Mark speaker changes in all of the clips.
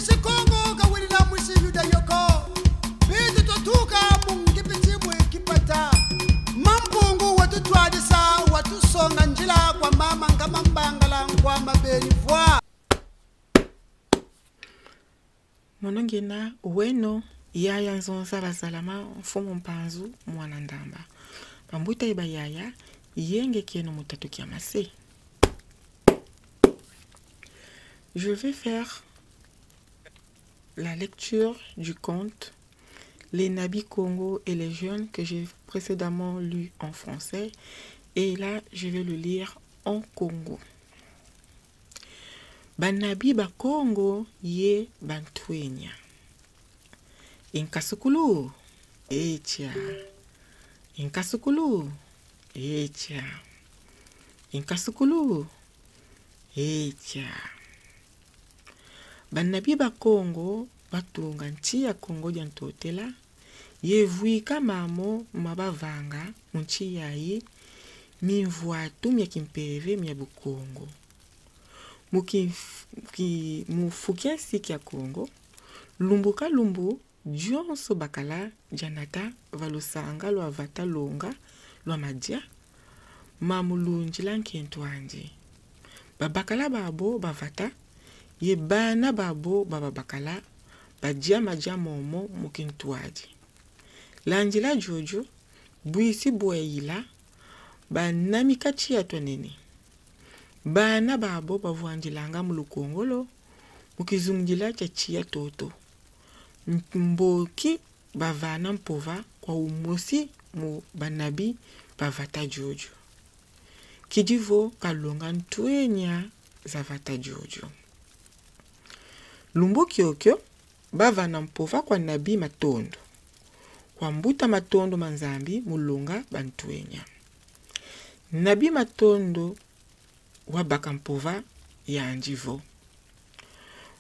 Speaker 1: mwisi Kongo kawilila mwisi yuda yoko bitu totuka mungipiti mwikipata mampungu watutwadisa watusonga njila kwa mama ngama mbangala kwa mabeni vwa
Speaker 2: monongena uweno yaya nzonza bazalama mfumu mpanzu mwana ndamba pambuta iba yaya yenge keno mutatu kia mase. Je vais faire la lecture du conte Les Nabis Congo et les jeunes que j'ai précédemment lu en français et là je vais le lire en Congo. Banabi ba Congo ye bantwenya. Inkasukulu echa. Inkasukulu echa. Inkasukulu echa. Banabi ba Congo batunga nchi ya Congo jantotela yevuika mamo mabavanga nchi yayi mimvuatu mya kimpeve mya bukongo mufukia siki ya Congo lumbuka lumbu jonso bakala janata valusanga lwa vata longa lwa madia mamulunji lankentwanje babakala babo bavata ye bana babo babakala badia madia momo mukintwaji lanjila jojo buisi boyila banamika chia tonene bana babo bavuanjilanga mulukongolo mukizungila cha chia toto mboki bavana mpova kwa umosi mu banabi bavata jojo kijivo kalonga ntwenya za vata jojo lumbu kyokyo bavana mpova kwa nabi matondo kwa mbuta matondo manzambi mulunga bantwenya nabi matondo wabaka mpova ya anjivo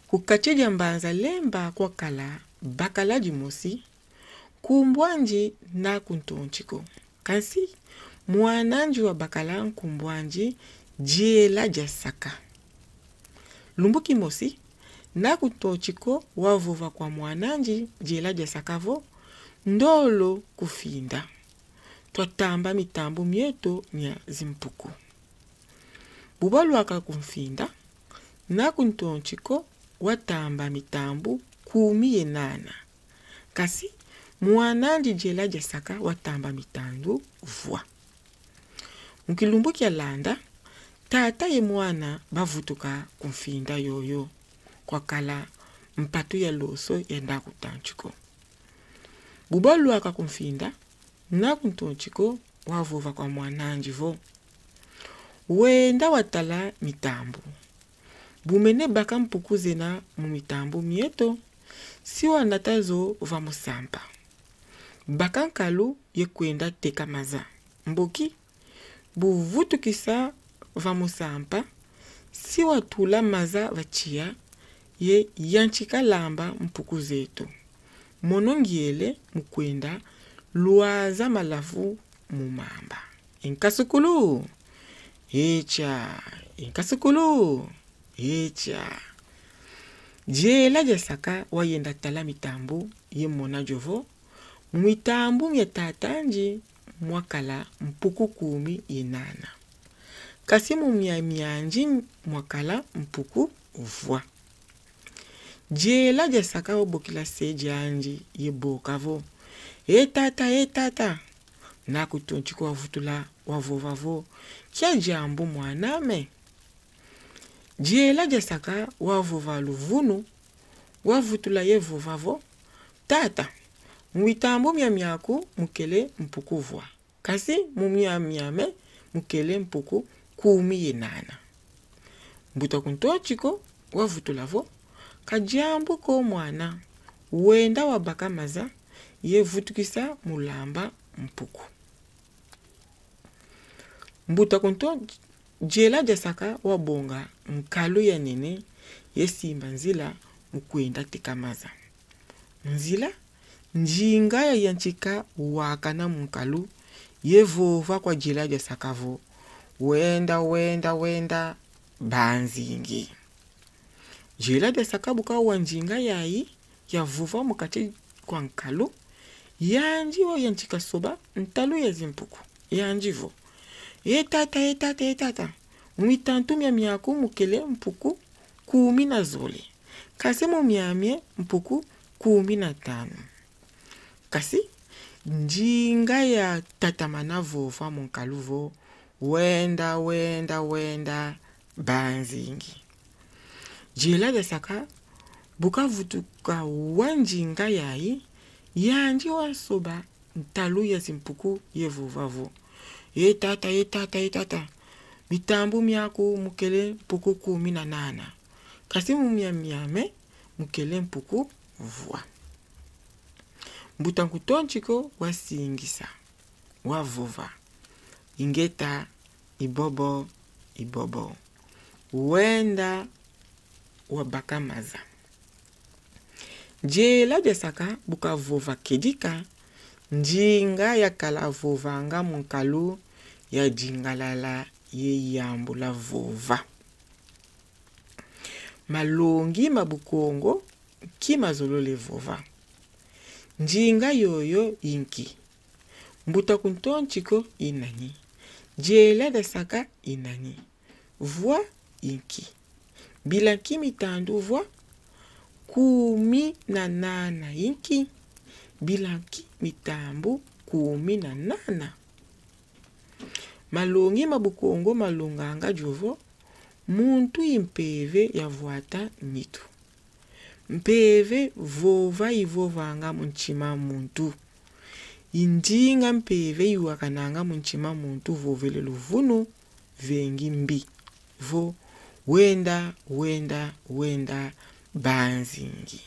Speaker 2: kukacheja mbanza lemba kwa kala bakala jimosi kumbwanji na kuntonchiko kansi mwananji wa bakala kumbwanji jiela jasaka lumbuki mosi na kuntonchiko wavuva kwa mwananji jiela jasakavo ndolo kufinda twatamba mitambo mieto mya zimpuku bubalwaka kumfinda na kuntonchiko watamba mitambo 18 kasi mwananji jela jasaka watamba mitandu vwa mukilumbu kya landa tata ye mwana bavutuka kumfinda yoyo kwa kala mpatu ya loso yenda kutanchiko bubalwaka kumfinda na kuntonchiko wavuva kwa mwananji vo wenda watala mitambo bumene baka mpukuzena mu mitambo mieto si wanatazo va musampa baka nkalu ye kwenda teka maza mboki buvutukisa va musampa si watula maza vachia ye yanchika lamba mpukuzeto monongiele mukwenda luaza malafu mumamba inkasukulu echa inkasukulu echa jela jasaka wayenda tala mitambo ye mona jovo mitambo mya tatanji mwakala mpuku 18 kasi myanji mwakala mpuku vwa jela jasaka obokila seji anji ye bokavo etata na kutonchiko wavutula wavovavo kia jambu mwaname jela jasaka wavova luvunu wavutula ye vovavo tata mwitambo myamyaku mukele mpukuvwa kasi mumyamyame mukele mpuku 18 mbuta kuntochiko wavutulavo kajambu ko mwana wenda wabaka maza ye vutukisa mulamba mpuku mbuta kunto jela jasaka wabonga nkalu ya nene ye simba nzila mukwenda tikamaza nzila njinga ya yanchika wakana munkalu ye vova kwa jela jasaka wenda banzingi jela de saka buka wanjinga yayi ya vuva mukati kwa nkalo yanji o yanchika soba ntalu ya zimpuku yanjivo etata mwitantu miaku mukele mpuku 10 kasi miamie mpuku 15 kasi njinga ya tatamana vova munkaluvo wenda banzingi jela de saka buka vutuka wanjinga yayi yanji wasoba ntalu ya zimpuku ye vovavo etata mitambu miaku mukele mpuku 18 kasi miame mukele mpuku vua mbutanku tonchiko wasingisa wavova ingeta ibobo wenda wabakamaza jela de saka buka vova kedika njinga ya kala vovanga munkalu ya jingalala ye yambu la vova malongi mabukongo kima zolole vova njinga yoyo inki mbuta kuntonchiko inani jela de saka inani voix inki bilanki mitandu voix 18 inki bilanki mitambu 18 malongi mabukongo malonganga jovo muntu impeve ya vuata nitu mpeve vova ivovanga munchima muntu indinga mpeve iwakananga munchima muntu vovele luvunu vengi mbi vo wenda banzingi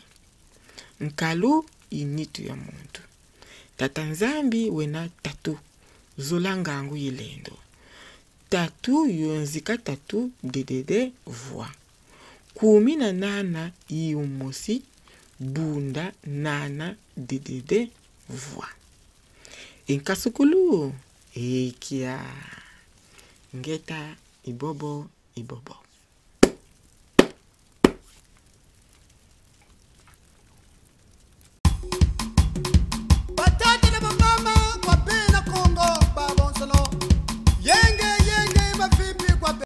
Speaker 2: nkalu initu ya muntu tata nzambi wena tatu zolangangu yilendo tatu yonzika tatu dedede voix 18 iumosi bunda nana dedede voix inkasukulu ekia ngeta ibobo